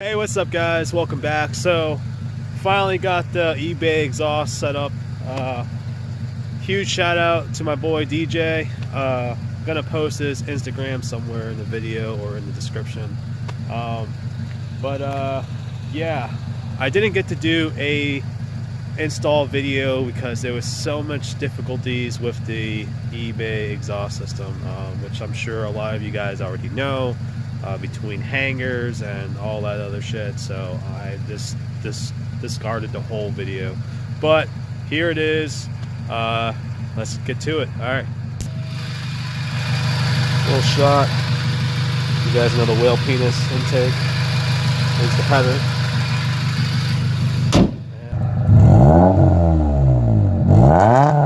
Hey, what's up guys, welcome back. So finally got the eBay exhaust set up. Huge shout out to my boy DJ. Gonna post his Instagram somewhere in the video or in the description. Yeah, I didn't get to do a install video because there was so much difficulties with the eBay exhaust system, which I'm sure a lot of you guys already know. Between hangers and all that other shit, so I just discarded the whole video. But here it is. Let's get to it. All right, little shot. You guys know the whale penis intake. There's the header. And